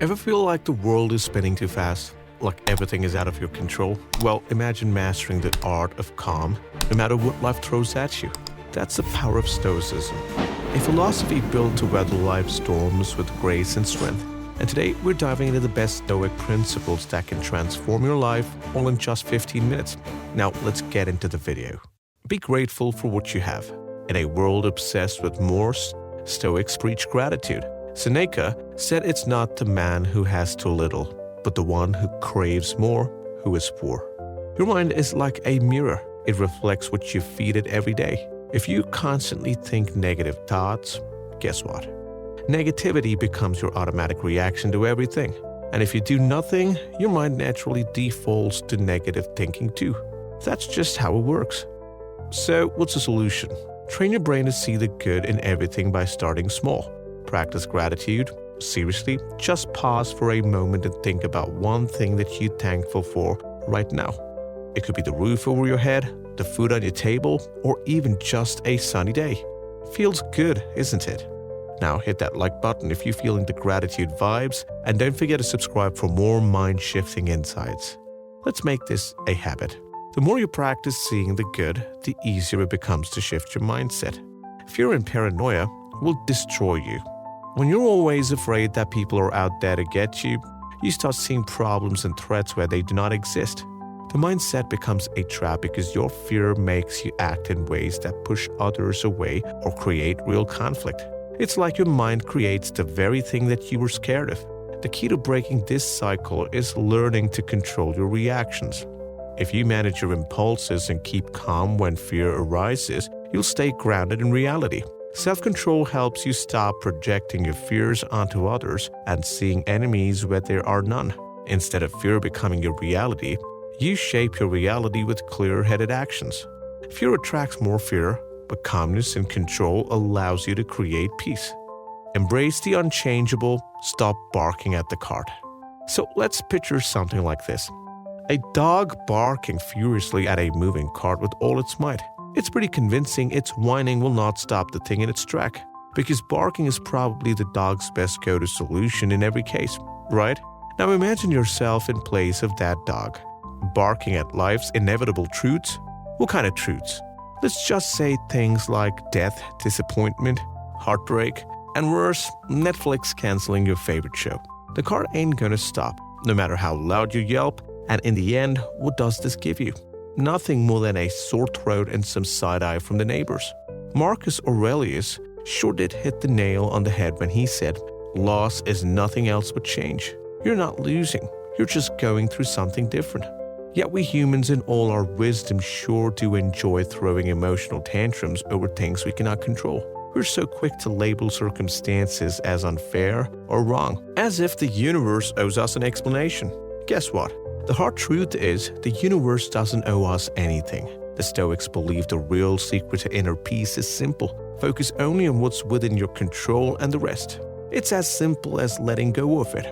Ever feel like the world is spinning too fast? Like everything is out of your control? Well, imagine mastering the art of calm, no matter what life throws at you. That's the power of Stoicism, a philosophy built to weather life's storms with grace and strength. And today, we're diving into the best Stoic principles that can transform your life all in just 15 minutes. Now, let's get into the video. Be grateful for what you have. In a world obsessed with more, Stoics preach gratitude. Seneca said it's not the man who has too little, but the one who craves more, who is poor. Your mind is like a mirror. It reflects what you feed it every day. If you constantly think negative thoughts, guess what? Negativity becomes your automatic reaction to everything. And if you do nothing, your mind naturally defaults to negative thinking too. That's just how it works. So, what's the solution? Train your brain to see the good in everything by starting small. Practice gratitude. Seriously, just pause for a moment and think about one thing that you're thankful for right now. It could be the roof over your head, the food on your table, or even just a sunny day. Feels good, isn't it? Now hit that like button if you're feeling the gratitude vibes, and don't forget to subscribe for more mind-shifting insights. Let's make this a habit. The more you practice seeing the good, the easier it becomes to shift your mindset. Fear and paranoia will destroy you. When you're always afraid that people are out there to get you, you start seeing problems and threats where they do not exist. The mindset becomes a trap because your fear makes you act in ways that push others away or create real conflict. It's like your mind creates the very thing that you were scared of. The key to breaking this cycle is learning to control your reactions. If you manage your impulses and keep calm when fear arises, you'll stay grounded in reality. Self-control helps you stop projecting your fears onto others and seeing enemies where there are none. Instead of fear becoming your reality, you shape your reality with clear-headed actions. Fear attracts more fear, but calmness and control allows you to create peace. Embrace the unchangeable, stop barking at the cart. So let's picture something like this. A dog barking furiously at a moving cart with all its might. It's pretty convincing its whining will not stop the thing in its track, because barking is probably the dog's best go-to solution in every case, right? Now imagine yourself in place of that dog, barking at life's inevitable truths. What kind of truths? Let's just say things like death, disappointment, heartbreak, and worse, Netflix canceling your favorite show. The cart ain't gonna stop, no matter how loud you yelp, and in the end, what does this give you? Nothing more than a sore throat and some side-eye from the neighbors. Marcus Aurelius sure did hit the nail on the head when he said, "Loss is nothing else but change." You're not losing, you're just going through something different. Yet we humans in all our wisdom sure do enjoy throwing emotional tantrums over things we cannot control. We're so quick to label circumstances as unfair or wrong, as if the universe owes us an explanation. Guess what? The hard truth is, the universe doesn't owe us anything. The Stoics believe the real secret to inner peace is simple. Focus only on what's within your control and the rest. It's as simple as letting go of it.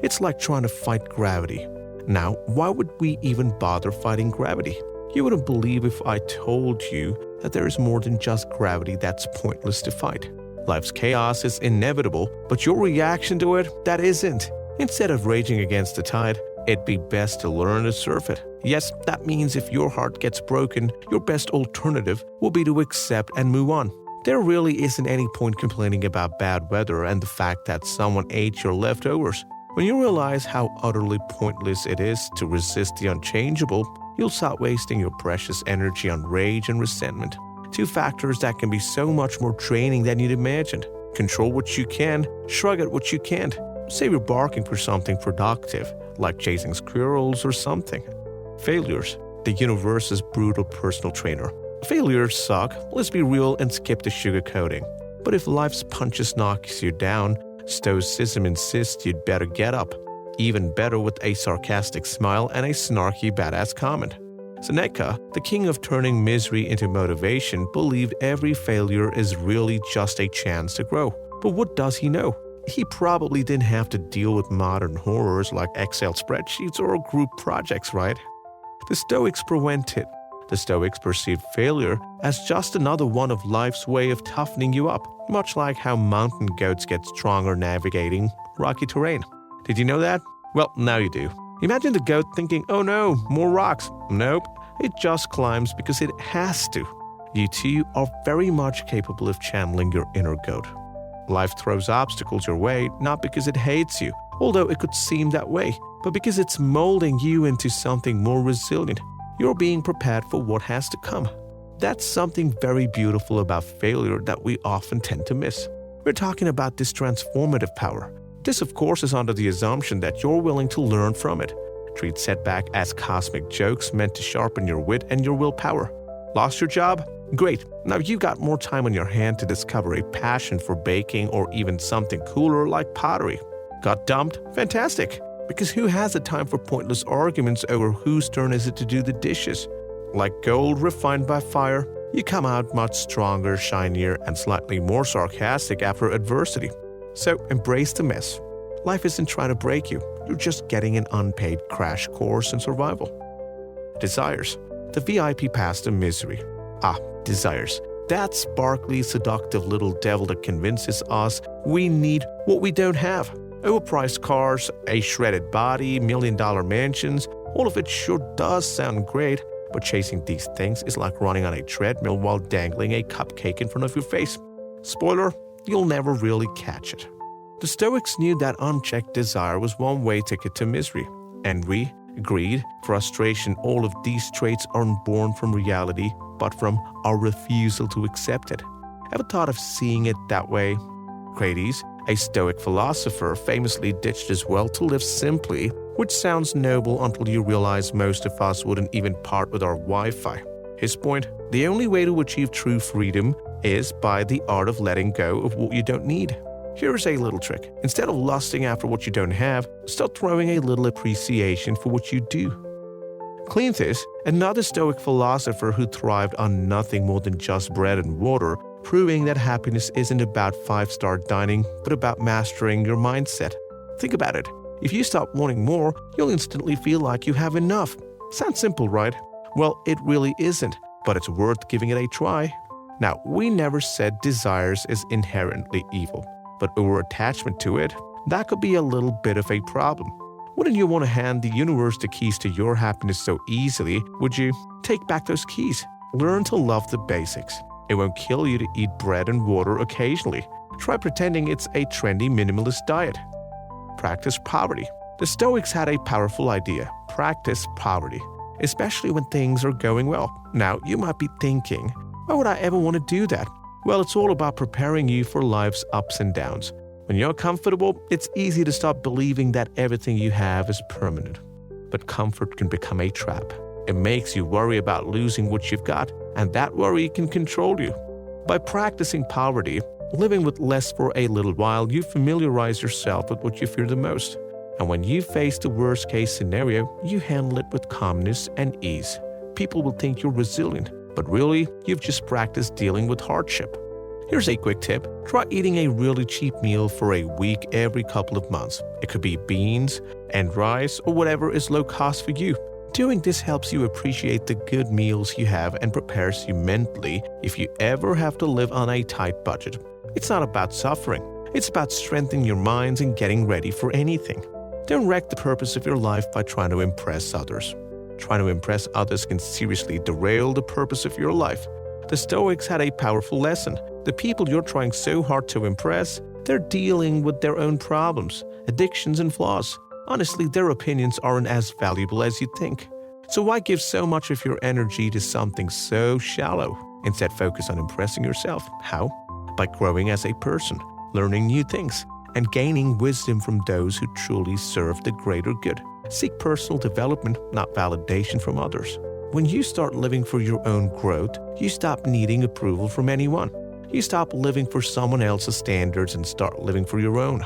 It's like trying to fight gravity. Now, why would we even bother fighting gravity? You wouldn't believe if I told you that there is more than just gravity that's pointless to fight. Life's chaos is inevitable, but your reaction to it, that isn't. Instead of raging against the tide, it'd be best to learn to surf it. Yes, that means if your heart gets broken, your best alternative will be to accept and move on. There really isn't any point complaining about bad weather and the fact that someone ate your leftovers. When you realize how utterly pointless it is to resist the unchangeable, you'll stop wasting your precious energy on rage and resentment. Two factors that can be so much more draining than you'd imagined. Control what you can, shrug at what you can't. Save your barking for something productive, like chasing squirrels or something. Failures, the universe's brutal personal trainer. Failures suck, let's be real and skip the sugarcoating. But if life's punches knocks you down, Stoicism insists you'd better get up. Even better with a sarcastic smile and a snarky badass comment. Seneca, the king of turning misery into motivation, believed every failure is really just a chance to grow. But what does he know? He probably didn't have to deal with modern horrors like Excel spreadsheets or group projects, right? The Stoics prevent it. The Stoics perceived failure as just another one of life's way of toughening you up, much like how mountain goats get stronger navigating rocky terrain. Did you know that? Well, now you do. Imagine the goat thinking, oh no, more rocks. Nope, it just climbs because it has to. You too are very much capable of channeling your inner goat. Life throws obstacles your way, not because it hates you, although it could seem that way, but because it's molding you into something more resilient. You're being prepared for what has to come. That's something very beautiful about failure that we often tend to miss. We're talking about this transformative power. This, of course, is under the assumption that you're willing to learn from it. Treat setback as cosmic jokes meant to sharpen your wit and your willpower. Lost your job? Great. Now you've got more time on your hand to discover a passion for baking or even something cooler like pottery. Got dumped? Fantastic. Because who has the time for pointless arguments over whose turn is it to do the dishes? Like gold refined by fire, you come out much stronger, shinier, and slightly more sarcastic after adversity. So embrace the mess. Life isn't trying to break you. You're just getting an unpaid crash course in survival. Desires. The VIP pass to misery. Desires. That sparkly, seductive little devil that convinces us we need what we don't have. Overpriced cars, a shredded body, million-dollar mansions, all of it sure does sound great, but chasing these things is like running on a treadmill while dangling a cupcake in front of your face. Spoiler, you'll never really catch it. The Stoics knew that unchecked desire was one way ticket to misery. Envy, greed, frustration, all of these traits aren't born from reality, but from our refusal to accept it. Ever thought of seeing it that way? Crates, a Stoic philosopher, famously ditched his will to live simply, which sounds noble until you realize most of us wouldn't even part with our Wi-Fi. His point, the only way to achieve true freedom is by the art of letting go of what you don't need. Here's a little trick. Instead of lusting after what you don't have, start throwing a little appreciation for what you do. Cleanthes, another Stoic philosopher who thrived on nothing more than just bread and water, proving that happiness isn't about five-star dining, but about mastering your mindset. Think about it. If you stop wanting more, you'll instantly feel like you have enough. Sounds simple, right? Well, it really isn't, but it's worth giving it a try. Now, we never said desires is inherently evil, but over-attachment to it, that could be a little bit of a problem. Wouldn't you want to hand the universe the keys to your happiness so easily? Would you? Take back those keys. Learn to love the basics. It won't kill you to eat bread and water occasionally. Try pretending it's a trendy minimalist diet. Practice poverty. The Stoics had a powerful idea. Practice poverty, especially when things are going well. Now, you might be thinking, why would I ever want to do that? Well, it's all about preparing you for life's ups and downs. When you're comfortable, it's easy to stop believing that everything you have is permanent. But comfort can become a trap. It makes you worry about losing what you've got, and that worry can control you. By practicing poverty, living with less for a little while, you familiarize yourself with what you fear the most. And when you face the worst-case scenario, you handle it with calmness and ease. People will think you're resilient, but really, you've just practiced dealing with hardship. Here's a quick tip. Try eating a really cheap meal for a week every couple of months. It could be beans and rice or whatever is low cost for you. Doing this helps you appreciate the good meals you have and prepares you mentally if you ever have to live on a tight budget. It's not about suffering. It's about strengthening your minds and getting ready for anything. Don't wreck the purpose of your life by trying to impress others. Trying to impress others can seriously derail the purpose of your life. The Stoics had a powerful lesson. The people you're trying so hard to impress, they're dealing with their own problems, addictions, and flaws. Honestly, their opinions aren't as valuable as you think. So why give so much of your energy to something so shallow? Instead, focus on impressing yourself. How? By growing as a person, learning new things, and gaining wisdom from those who truly serve the greater good. Seek personal development, not validation from others. When you start living for your own growth, you stop needing approval from anyone. You stop living for someone else's standards and start living for your own.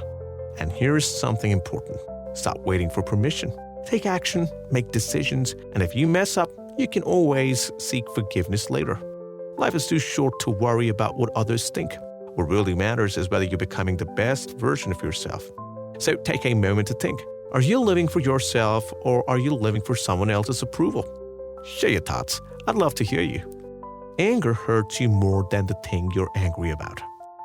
And here's something important. Stop waiting for permission. Take action, make decisions, and if you mess up, you can always seek forgiveness later. Life is too short to worry about what others think. What really matters is whether you're becoming the best version of yourself. So take a moment to think. Are you living for yourself or are you living for someone else's approval? Share your thoughts. I'd love to hear you. Anger hurts you more than the thing you're angry about.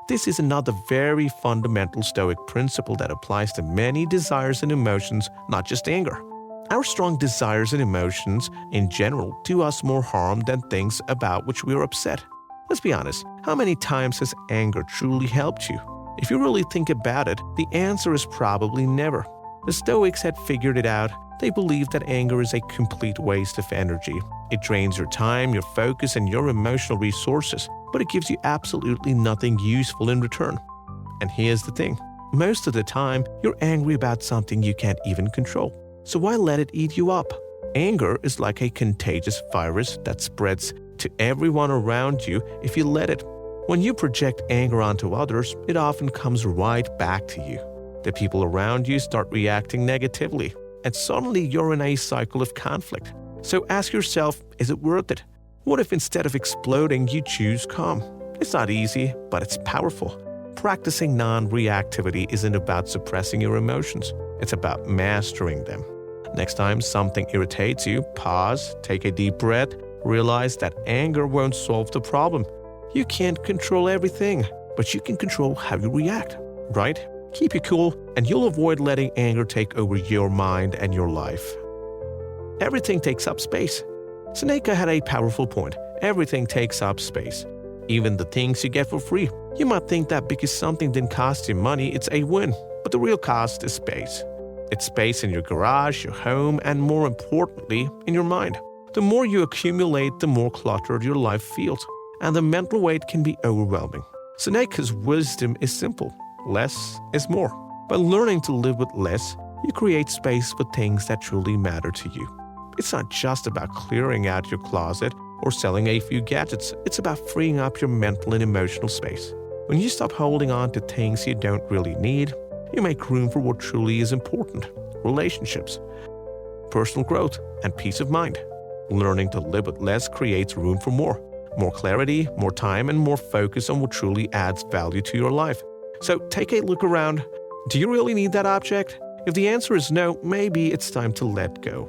This is another very fundamental Stoic principle that applies to many desires and emotions, not just anger. Our strong desires and emotions, in general, do us more harm than things about which we are upset. Let's be honest, how many times has anger truly helped you? If you really think about it, the answer is probably never. The Stoics had figured it out. They believed that anger is a complete waste of energy. It drains your time, your focus, and your emotional resources, but it gives you absolutely nothing useful in return. And here's the thing. Most of the time, you're angry about something you can't even control. So why let it eat you up? Anger is like a contagious virus that spreads to everyone around you if you let it. When you project anger onto others, it often comes right back to you. The people around you start reacting negatively, and suddenly you're in a cycle of conflict. So ask yourself, is it worth it? What if instead of exploding, you choose calm? It's not easy, but it's powerful. Practicing non-reactivity isn't about suppressing your emotions. It's about mastering them. Next time something irritates you, pause, take a deep breath, realize that anger won't solve the problem. You can't control everything, but you can control how you react, right? Keep it cool, and you'll avoid letting anger take over your mind and your life. Everything takes up space. Seneca had a powerful point. Everything takes up space. Even the things you get for free. You might think that because something didn't cost you money, it's a win. But the real cost is space. It's space in your garage, your home, and more importantly, in your mind. The more you accumulate, the more cluttered your life feels. And the mental weight can be overwhelming. Seneca's wisdom is simple. Less is more. By learning to live with less, you create space for things that truly matter to you. It's not just about clearing out your closet or selling a few gadgets. It's about freeing up your mental and emotional space. When you stop holding on to things you don't really need, you make room for what truly is important: relationships, personal growth, and peace of mind. Learning to live with less creates room for more. More clarity, more time, and more focus on what truly adds value to your life. So take a look around. Do you really need that object? If the answer is no, maybe it's time to let go.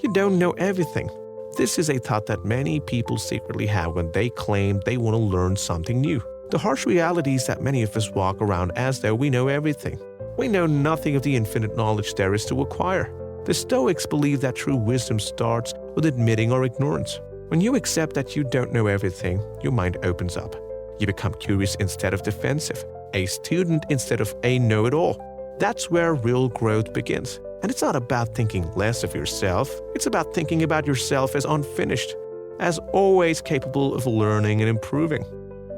You don't know everything. This is a thought that many people secretly have when they claim they want to learn something new. The harsh reality is that many of us walk around as though we know everything. We know nothing of the infinite knowledge there is to acquire. The Stoics believe that true wisdom starts with admitting our ignorance. When you accept that you don't know everything, your mind opens up. You become curious instead of defensive, a student instead of a know-it-all. That's where real growth begins. And it's not about thinking less of yourself. It's about thinking about yourself as unfinished, as always capable of learning and improving.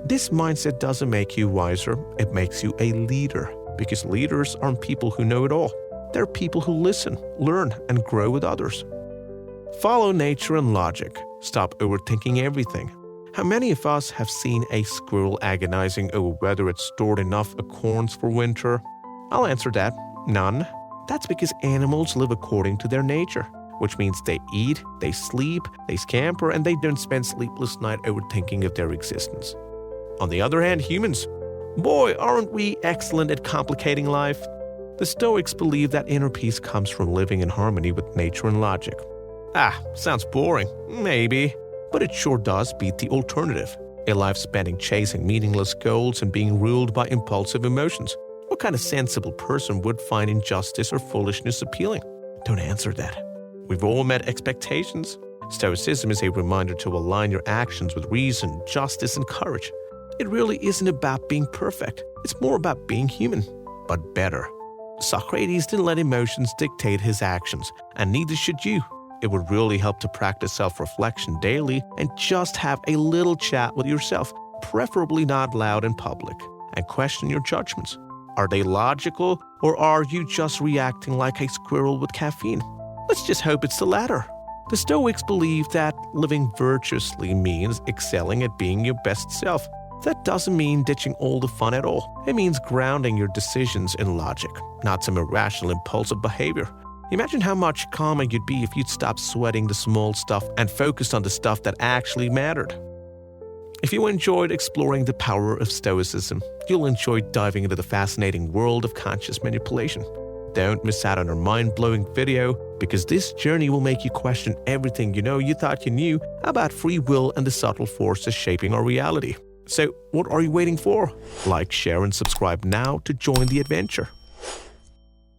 This mindset doesn't make you wiser, it makes you a leader. Because leaders aren't people who know it all. They're people who listen, learn, and grow with others. Follow nature and logic. Stop overthinking everything. How many of us have seen a squirrel agonizing over whether it's stored enough acorns for winter? I'll answer that. None. That's because animals live according to their nature, which means they eat, they sleep, they scamper, and they don't spend sleepless nights overthinking of their existence. On the other hand, humans, boy, aren't we excellent at complicating life? The Stoics believe that inner peace comes from living in harmony with nature and logic. Sounds boring. Maybe. But it sure does beat the alternative. A life spending chasing meaningless goals and being ruled by impulsive emotions. What kind of sensible person would find injustice or foolishness appealing? Don't answer that. We've all met expectations. Stoicism is a reminder to align your actions with reason, justice, and courage. It really isn't about being perfect. It's more about being human, but better. Socrates didn't let emotions dictate his actions, and neither should you. It would really help to practice self-reflection daily and just have a little chat with yourself, preferably not loud in public, and question your judgments. Are they logical, or are you just reacting like a squirrel with caffeine? Let's just hope it's the latter. The Stoics believe that living virtuously means excelling at being your best self. That doesn't mean ditching all the fun at all. It means grounding your decisions in logic, not some irrational impulsive behavior. Imagine how much calmer you'd be if you'd stop sweating the small stuff and focused on the stuff that actually mattered. If you enjoyed exploring the power of Stoicism, you'll enjoy diving into the fascinating world of conscious manipulation. Don't miss out on our mind-blowing video, because this journey will make you question everything you thought you knew about free will and the subtle forces shaping our reality. So, what are you waiting for? Like, share, and subscribe now to join the adventure.